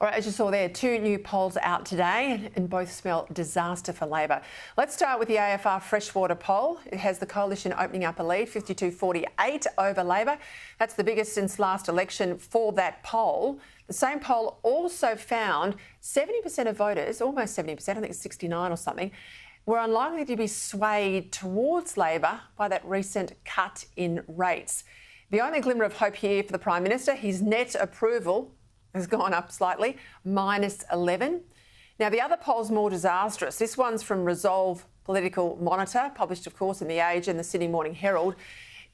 All right, as you saw there, two new polls out today and both smell disaster for Labor. Let's start with the AFR Freshwater poll. It has the Coalition opening up a lead, 52-48 over Labor. That's the biggest since last election for that poll. The same poll also found 70% of voters, almost 70%, I think it's 69 or something, were unlikely to be swayed towards Labor by that recent cut in rates. The only glimmer of hope here for the Prime Minister, his net approval has gone up slightly, -11. Now, the other poll's more disastrous. This one's from Resolve Political Monitor, published, of course, in The Age and the Sydney Morning Herald.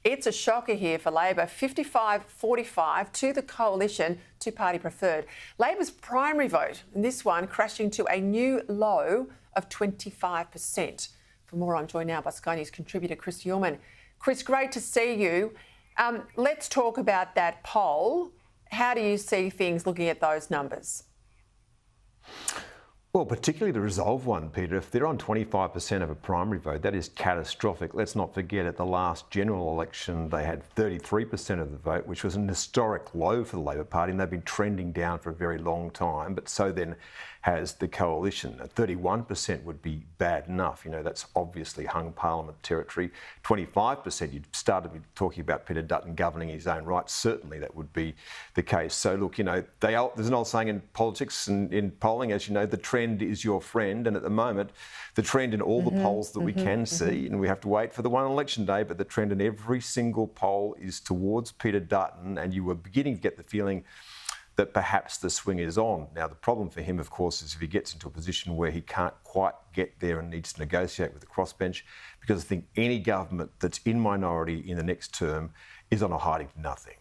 It's a shocker here for Labor, 55-45 to the Coalition, two-party preferred. Labor's primary vote in this one crashing to a new low of 25%. For more, I'm joined now by Sky News contributor Chris Uhlmann. Chris, great to see you. Let's talk about that poll. How do you see things looking at those numbers? Well, particularly the Resolve one, Peter, if they're on 25% of a primary vote, that is catastrophic. Let's not forget at the last general election, they had 33% of the vote, which was an historic low for the Labor Party, and they've been trending down for a very long time. But so then has the Coalition. 31% would be bad enough. You know, that's obviously hung Parliament territory. 25%, you'd started talking about Peter Dutton governing his own right. Certainly that would be the case. So look, you know, there's an old saying in politics and in polling, as you know, the trend is your friend. And at the moment, the trend in all the polls that we can see, and we have to wait for the one on election day, but the trend in every single poll is towards Peter Dutton, and you were beginning to get the feeling that perhaps the swing is on. Now, the problem for him, of course, is if he gets into a position where he can't quite get there and needs to negotiate with the crossbench, because I think any government that's in minority in the next term is on a hiding to nothing.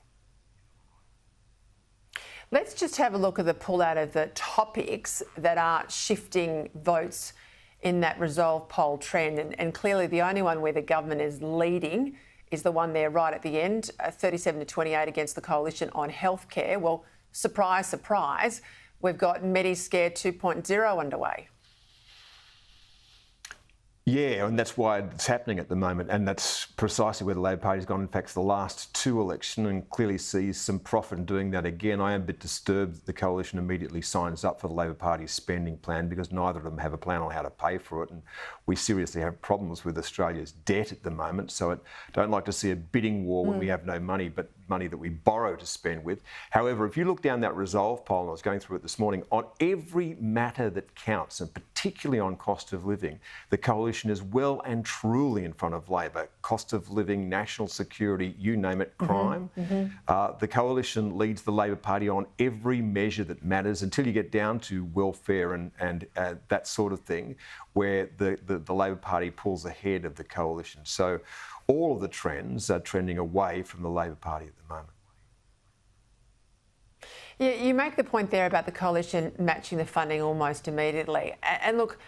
Let's just have a look at the pull out of the topics that are shifting votes in that Resolve poll trend. And clearly the only one where the government is leading is the one there right at the end, 37-28 against the Coalition on healthcare. Well, surprise, surprise, we've got Mediscare 2.0 underway. Yeah, and that's why it's happening at the moment, and that's precisely where the Labor Party's gone. In fact, the last two elections, and clearly sees some profit in doing that again. I am a bit disturbed that the Coalition immediately signs up for the Labor Party's spending plan, because neither of them have a plan on how to pay for it, and we seriously have problems with Australia's debt at the moment. So I don't like to see a bidding war when we have no money, but money that we borrow to spend with. However, if you look down that Resolve poll, and I was going through it this morning, on every matter that counts, and particularly on cost of living, the Coalition is well and truly in front of Labor. Cost of living, national security, you name it, crime. The Coalition leads the Labor Party on every measure that matters, until you get down to welfare and that sort of thing, where the Labor Party pulls ahead of the Coalition. So all of the trends are trending away from the Labor Party at the moment. Yeah, you make the point there about the Coalition matching the funding almost immediately. And look,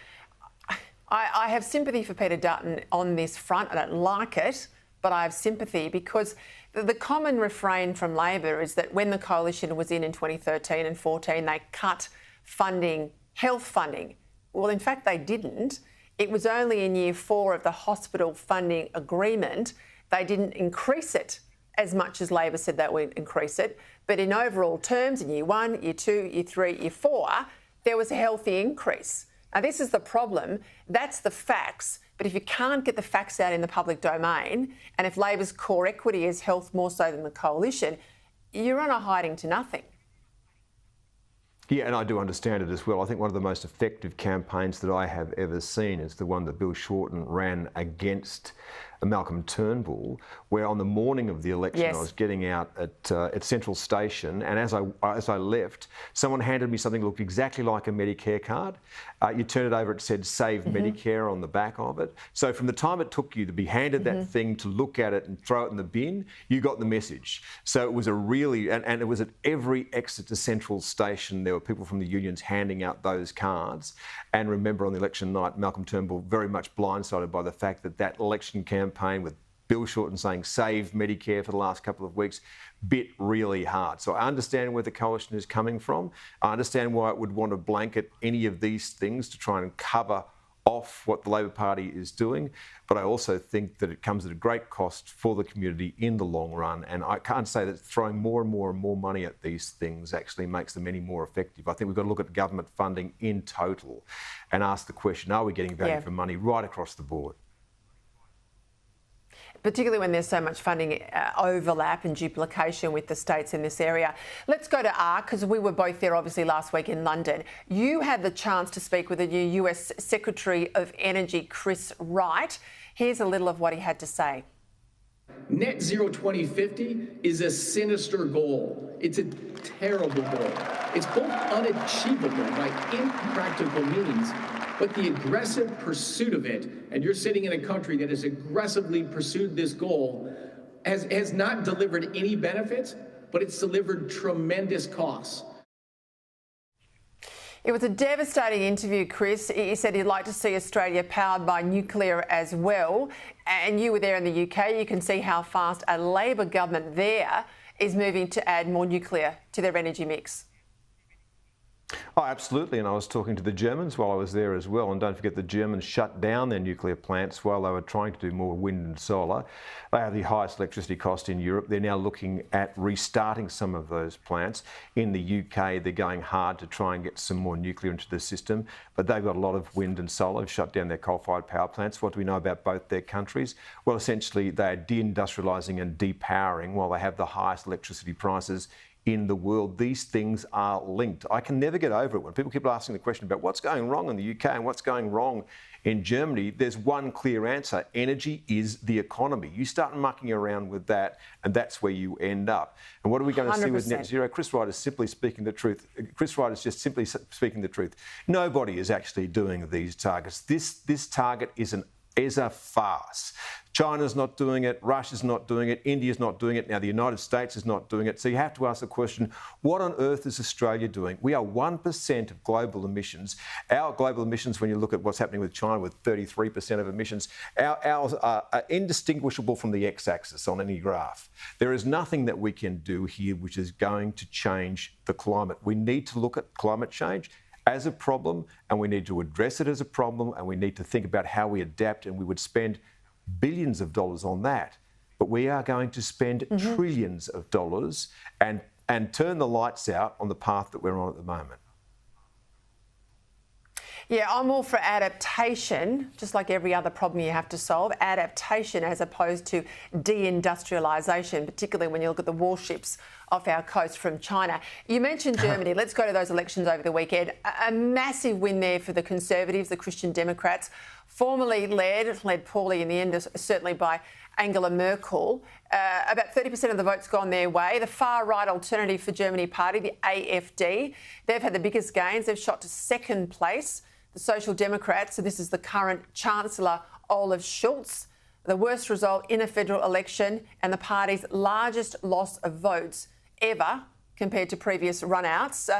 I have sympathy for Peter Dutton on this front. I don't like it, but I have sympathy because the common refrain from Labor is that when the Coalition was in 2013 and 14, they cut funding, health funding. Well, in fact, they didn't. It was only in year 4 of the hospital funding agreement they didn't increase it as much as Labor said they would increase it. But in overall terms, in year 1, year 2, year 3, year 4, there was a healthy increase. Now, this is the problem. That's the facts. But if you can't get the facts out in the public domain, and if Labor's core equity is health more so than the Coalition, you're on a hiding to nothing. Yeah, and I do understand it as well. I think one of the most effective campaigns that I have ever seen is the one that Bill Shorten ran against Malcolm Turnbull, where on the morning of the election I was getting out at Central Station, and as I left, someone handed me something that looked exactly like a Medicare card. You turn it over, it said Save Medicare on the back of it. So from the time it took you to be handed that thing, to look at it and throw it in the bin, you got the message. So it was a really, and it was at every exit to Central Station, there were people from the unions handing out those cards. And remember, on the election night, Malcolm Turnbull very much blindsided by the fact that that election campaign with Bill Shorten saying save Medicare for the last couple of weeks bit really hard. So I understand where the Coalition is coming from. I understand why it would want to blanket any of these things to try and cover off what the Labor Party is doing, but I also think that it comes at a great cost for the community in the long run. And I can't say that throwing more and more and more money at these things actually makes them any more effective. I think we've got to look at government funding in total and ask the question, are we getting value for money right across the board? Particularly when there's so much funding overlap and duplication with the states in this area. Let's go to ARC, because we were both there obviously last week in London. You had the chance to speak with the new US Secretary of Energy, Chris Wright. Here's a little of what he had to say. Net zero 2050 is a sinister goal. It's a terrible goal. It's both unachievable by impractical means, but the aggressive pursuit of it, and you're sitting in a country that has aggressively pursued this goal, has not delivered any benefits, but it's delivered tremendous costs. It was a devastating interview, Chris. He said he'd like to see Australia powered by nuclear as well. And you were there in the UK. You can see how fast a Labor government there is moving to add more nuclear to their energy mix. Oh, absolutely. And I was talking to the Germans while I was there as well. And don't forget, the Germans shut down their nuclear plants while they were trying to do more wind and solar. They have the highest electricity cost in Europe. They're now looking at restarting some of those plants. In the UK, they're going hard to try and get some more nuclear into the system. But they've got a lot of wind and solar. They've shut down their coal-fired power plants. What do we know about both their countries? Well, essentially, they are deindustrialising and depowering while they have the highest electricity prices in the world. These things are linked. I can never get over it when people keep asking the question about what's going wrong in the UK and what's going wrong in Germany. There's one clear answer. Energy is the economy. You start mucking around with that, and that's where you end up. And what are we going to 100%. See with net zero? Chris Wright is simply speaking the truth. Chris Wright is just simply speaking the truth. Nobody is actually doing these targets. This target is a farce. China's not doing it, Russia's not doing it, India's not doing it, now the United States is not doing it. So you have to ask the question, what on earth is Australia doing? We are 1% of global emissions. Our global emissions, when you look at what's happening with China with 33% of emissions, ours are indistinguishable from the x-axis on any graph. There is nothing that we can do here which is going to change the climate. We need to look at climate change as a problem, and we need to address it as a problem, and we need to think about how we adapt, and we would spend billions of dollars on that. But we are going to spend trillions of dollars and turn the lights out on the path that we're on at the moment. Yeah, I'm all for adaptation, just like every other problem you have to solve. Adaptation as opposed to deindustrialisation, particularly when you look at the warships off our coast from China. You mentioned Germany. Let's go to those elections over the weekend. A massive win there for the Conservatives, the Christian Democrats, formerly led poorly in the end, certainly by Angela Merkel. About 30% of the votes gone their way. The far-right Alternative for Germany party, the AfD, they've had the biggest gains. They've shot to second place. The Social Democrats, so this is the current Chancellor, Olaf Scholz, the worst result in a federal election and the party's largest loss of votes ever compared to previous run-outs.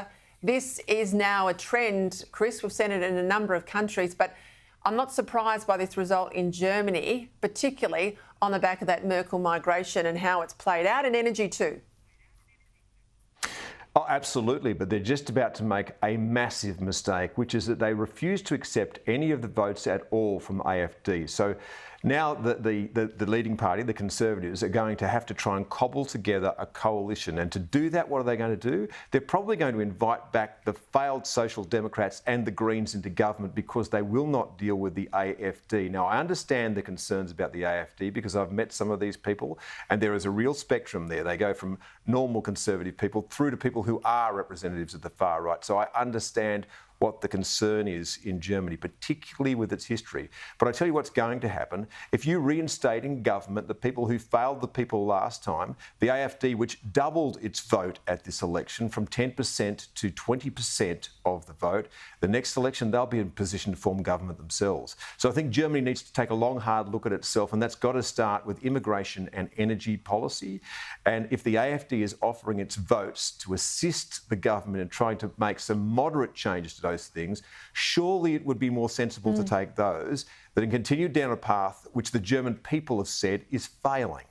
This is now a trend, Chris. We've seen it in a number of countries, but I'm not surprised by this result in Germany, particularly on the back of that Merkel migration and how it's played out in energy too. Oh, absolutely, but they're just about to make a massive mistake, which is that they refuse to accept any of the votes at all from AfD. So now the leading party, the Conservatives, are going to have to try and cobble together a coalition. And to do that, what are they going to do? They're probably going to invite back the failed Social Democrats and the Greens into government because they will not deal with the AfD. Now, I understand the concerns about the AfD because I've met some of these people, and there is a real spectrum there. They go from normal Conservative people through to people who are representatives of the far right. So I understand what the concern is in Germany, particularly with its history. But I tell you what's going to happen. If you reinstate in government the people who failed the people last time, the AfD, which doubled its vote at this election from 10% to 20% of the vote, the next election they'll be in position to form government themselves. So I think Germany needs to take a long, hard look at itself, and that's got to start with immigration and energy policy. And if the AfD is offering its votes to assist the government in trying to make some moderate changes to those things, surely it would be more sensible to take those than continue down a path which the German people have said is failing.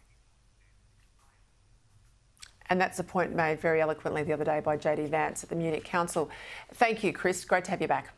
And that's a point made very eloquently the other day by JD Vance at the Munich Council. Thank you, Chris. Great to have you back.